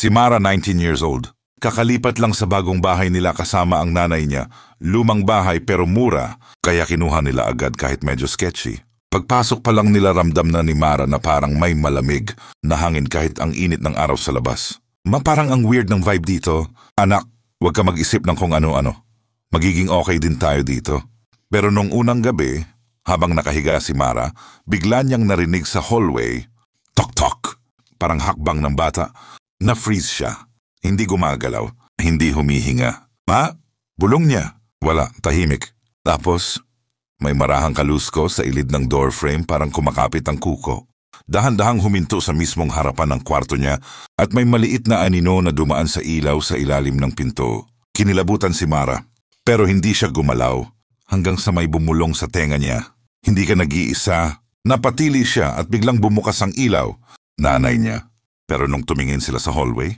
Si Mara 19 years old. Kakalipat lang sa bagong bahay nila kasama ang nanay niya. Lumang bahay pero mura, kaya kinuha nila agad kahit medyo sketchy. Pagpasok pa lang nila ramdam na ni Mara na parang may malamig na hangin kahit ang init ng araw sa labas. Parang ang weird ng vibe dito. Anak, huwag ka mag-isip ng kung ano-ano. Magiging okay din tayo dito. Pero nung unang gabi, habang nakahiga si Mara, bigla niyang narinig sa hallway, tok-tok, parang hakbang ng bata. Na-freeze siya. Hindi gumagalaw, hindi humihinga. Ma, bulong niya. Wala, tahimik. Tapos, may marahang kalusko sa ilid ng doorframe parang kumakapit ang kuko. Dahan-dahang huminto sa mismong harapan ng kwarto niya at may maliit na anino na dumaan sa ilaw sa ilalim ng pinto. Kinilabutan si Mara, pero hindi siya gumalaw hanggang sa may bumulong sa tenga niya. Hindi ka nag-iisa. Napatili siya at biglang bumukas ang ilaw. Nanay niya. Pero nung tumingin sila sa hallway,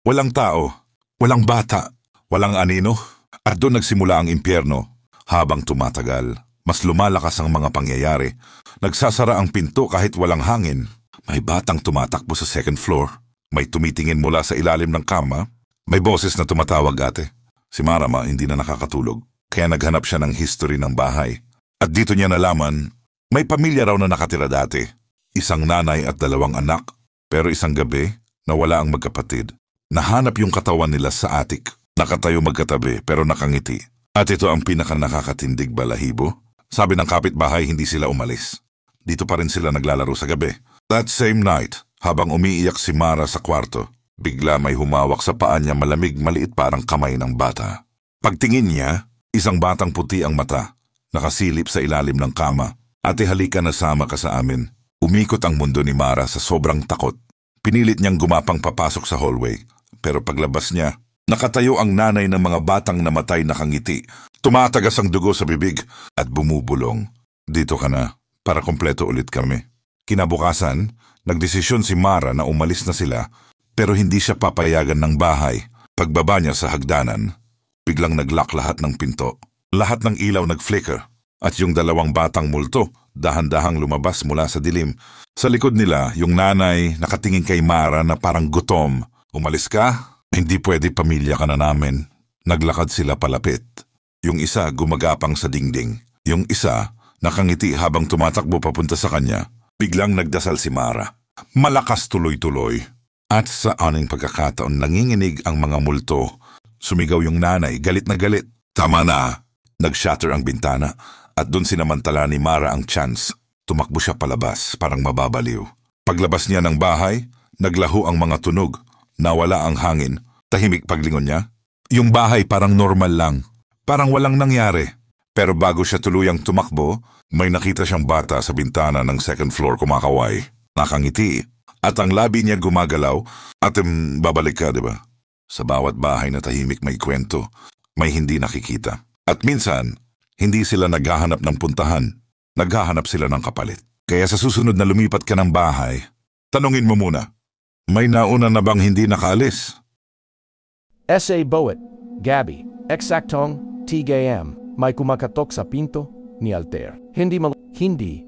walang tao, walang bata, walang anino. At doon nagsimula ang impyerno. Habang tumatagal, mas lumalakas ang mga pangyayari. Nagsasara ang pinto kahit walang hangin. May batang tumatakbo sa second floor. May tumitingin mula sa ilalim ng kama. May boses na tumatawag ate. Si Mara hindi na nakakatulog. Kaya naghanap siya ng history ng bahay. At dito niya nalaman, may pamilya raw na nakatira dati. Isang nanay at 2 anak. Pero isang gabi, nawala ang magkapatid. Nahanap yung katawan nila sa attic. Nakatayo magkatabi pero nakangiti. At ito ang pinaka-nakakatindig balahibo. Sabi ng kapitbahay hindi sila umalis. Dito pa rin sila naglalaro sa gabi. That same night, habang umiiyak si Mara sa kwarto, bigla may humawak sa paa niya malamig maliit parang kamay ng bata. Pagtingin niya, isang batang puti ang mata. Nakasilip sa ilalim ng kama. Ate halika na sama ka sa amin. Umikot ang mundo ni Mara sa sobrang takot. Pinilit niyang gumapang papasok sa hallway. Pero paglabas niya, nakatayo ang nanay ng mga batang namatay nakangiti. Tumatagas ang dugo sa bibig at bumubulong. Dito ka na, para kompleto ulit kami. Kinabukasan, nagdesisyon si Mara na umalis na sila, pero hindi siya papayagan ng bahay. Pagbaba niya sa hagdanan, biglang naglock lahat ng pinto. Lahat ng ilaw nag-flicker, at yung 2 batang multo, dahan-dahang lumabas mula sa dilim. Sa likod nila, yung nanay nakatingin kay Mara na parang gutom. Umalis ka? Hindi pwede, pamilya ka na namin. Naglakad sila palapit. Yung isa gumagapang sa dingding. Yung isa nakangiti habang tumatakbo papunta sa kanya. Biglang nagdasal si Mara. Malakas tuloy-tuloy. At sa aning pagkakataon nanginginig ang mga multo. Sumigaw yung nanay, galit na galit. Tama na! Nag-shatter ang bintana at doon sinamantala ni Mara ang chance. Tumakbo siya palabas, parang mababaliw. Paglabas niya ng bahay, naglaho ang mga tunog. Nawala ang hangin. Tahimik paglingon niya. Yung bahay parang normal lang. Parang walang nangyari. Pero bago siya tuluyang tumakbo, may nakita siyang bata sa bintana ng second floor kumakaway. Nakangiti. At ang labi niya gumagalaw. At babalik ka, diba? Sa bawat bahay na tahimik may kwento. May hindi nakikita. At minsan, hindi sila naghahanap ng puntahan. Naghahanap sila ng kapalit. Kaya sa susunod na lumipat ka ng bahay, tanungin mo muna, may nauna na bang hindi nakaalis? S.A. Boet, Gabby, eksaktong, TGM, may kumakatok sa pinto ni Alter. Hindi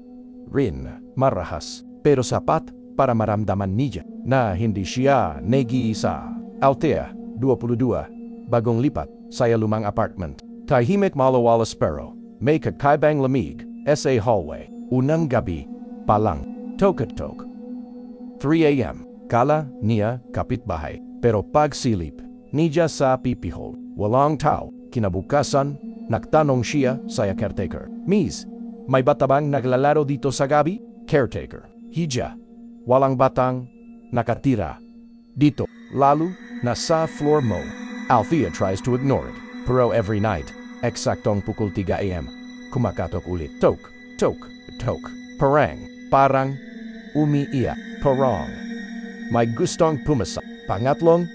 rin marahas, pero sapat para maramdaman niya na hindi siya nag-iisa. Alter, 22, bagong lipat sa lumang apartment. Tahimik malawala pero may kakaibang lamig, S.A. hallway. Unang gabi pa lang, tok-tok. 3 a.m. Kala niya kapitbahay, pero pagsilip niya sa pipihol, walang tao. Kinabukasan, nagtanong siya sa caretaker. Miss, may bata bang naglalaro dito sa gabi? Caretaker, hija, walang batang nakatira dito, lalo na sa floor mo. Althea tries to ignore it, pero every night, eksaktong pukul 3 a.m., kumakatok ulit. Tok, tok, tok, parang umiiyak, parang may gustong pumasa. Pangatlong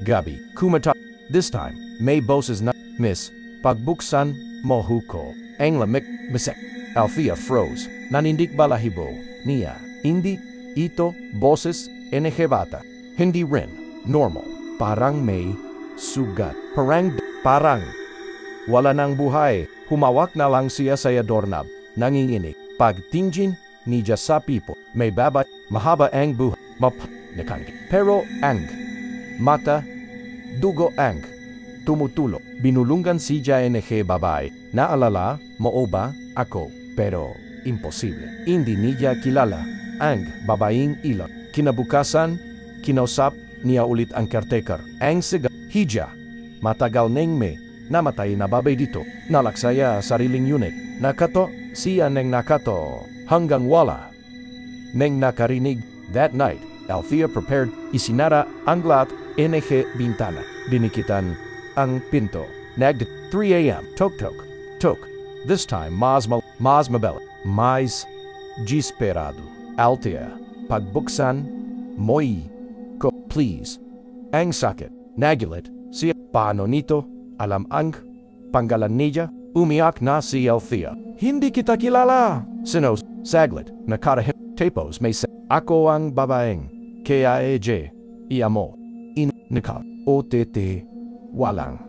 gabi, kumatok. This time, may boses na, Miss, pagbuksan mo huko. Ang lamig, misek. Althea froze. Nanindik balahibo niya. Hindi ito boses enehebata. Hindi rin normal. Parang may sugat. Parang wala nang buhay. Humawak na lang siya sa doorknob. Nanginginig. Pagtingin niya sa pipo. May babat. Mahaba ang buhay. Nakangit. Pero ang Mata, dugo ang tumutulo. Binulungan si JNG babae. Naalala mo ba ako? Pero imposible. Hindi niya kilala ang babaeng ilan. Kinabukasan, kinausap niya ulit ang caretaker. Ang siga, hija. Matagal neng may namatay na babay dito. Nalaksaya sariling unit. Nakato, siya neng nakato. Hanggang wala. Neng nakarinig, that night, Althea prepared, isinara ang lahat, NG bintana. Dinikitan ang pinto. Nagd 3 a.m. Tok tok. Tok. This time, mas mabel. Mais gisperado. Althea. Pagbuksan. Moi. Ko. Please. Ang sakit. Nagulit. Siya. Paano nito? Alam ang panggalan niya? Umiyak na si Althea. Hindi kita kilala. Sinos. Saglit. Nakarahim. Tapos may ako ang babaeng. KIAJ. Iamo. Nika. OTT. Walang.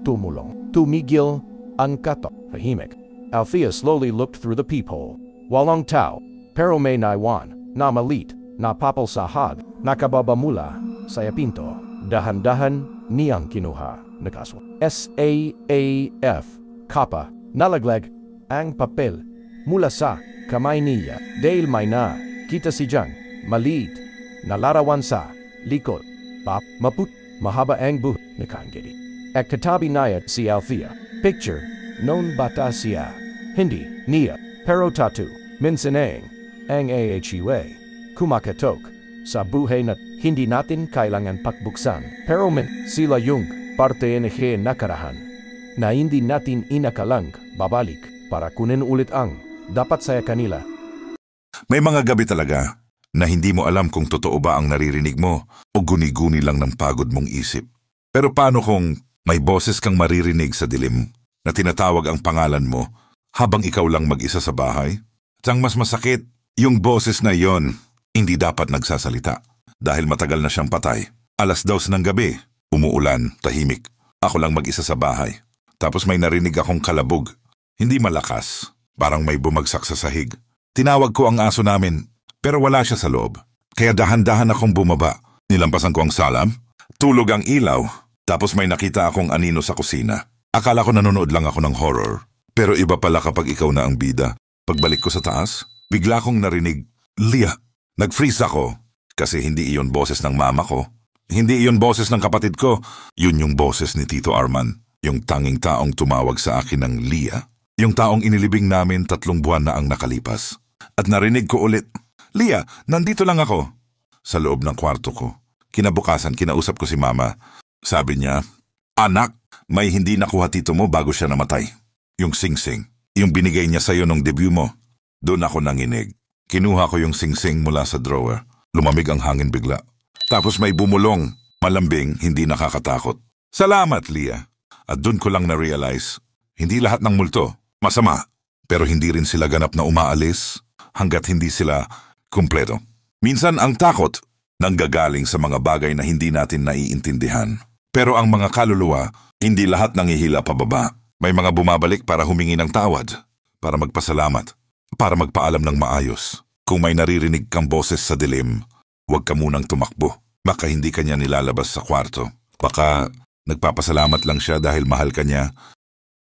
Tumulong. Tumigil ang kato. Tahimik. Althea slowly looked through the peephole. Walang tao. Pero may naiwan. Na malit. Na papal sa hag. Nakababa mula. Sa pinto. Dahan-dahan niyang kinuha. Nakaswa. SAAF. Kapa. Nalaglag. Ang papel. Mula sa kamay niya. Dahil may na. Kita si Jang. Maliit. Nalarawan sa likod. Maput. Mahaba ang buhok. Nakangiti. At katabi niya si Althea. Picture. Non bata siya. Hindi. Niya. Pero tattoo. Minsanang. Ang AHUA. Kumakatok. Sa buhay na hindi natin kailangan pakbuksan. Pero sila yung parte NG nakarahan. Na hindi natin inakalang babalik para kunin ulit ang dapat saya kanila. May mga gabi talaga na hindi mo alam kung totoo ba ang naririnig mo o guni-guni lang ng pagod mong isip. Pero paano kung may boses kang maririnig sa dilim na tinatawag ang pangalan mo habang ikaw lang mag-isa sa bahay? At ang mas masakit, yung boses na yon hindi dapat nagsasalita dahil matagal na siyang patay. 2:00 ng gabi, umuulan, tahimik. Ako lang mag-isa sa bahay. Tapos may narinig akong kalabog. Hindi malakas, parang may bumagsak sa sahig. Tinawag ko ang aso namin, pero wala siya sa loob. Kaya dahan-dahan akong bumaba. Nilampasan ko ang salam, tulog ang ilaw, tapos may nakita akong anino sa kusina. Akala ko nanonood lang ako ng horror. Pero iba pala kapag ikaw na ang bida. Pagbalik ko sa taas, bigla kong narinig, Leah. Nag-freeze ako kasi hindi iyon boses ng mama ko. Hindi iyon boses ng kapatid ko. Yun yung boses ni Tito Arman. Yung tanging taong tumawag sa akin ng Leah. Yung taong inilibing namin 3 buwan na ang nakalipas. At narinig ko ulit, Leah, nandito lang ako. Sa loob ng kwarto ko. Kinabukasan, kinausap ko si mama. Sabi niya, anak, may hindi nakuha tito mo bago siya namatay. Yung singsing. Yung binigay niya sa'yo nung debut mo. Doon ako nanginig. Kinuha ko yung singsing mula sa drawer. Lumamig ang hangin bigla. Tapos may bumulong. Malambing, hindi nakakatakot. Salamat, Leah. At doon ko lang na-realize, hindi lahat ng multo masama. Pero hindi rin sila ganap na umaalis hanggat hindi sila kumpleto. Minsan ang takot nanggagaling sa mga bagay na hindi natin naiintindihan. Pero ang mga kaluluwa, hindi lahat nangihila pababa. May mga bumabalik para humingi ng tawad, para magpasalamat, para magpaalam ng maayos. Kung may naririnig kang boses sa dilim, huwag ka munang tumakbo. Baka hindi ka niya nilalabas sa kwarto. Baka nagpapasalamat lang siya dahil mahal ka niya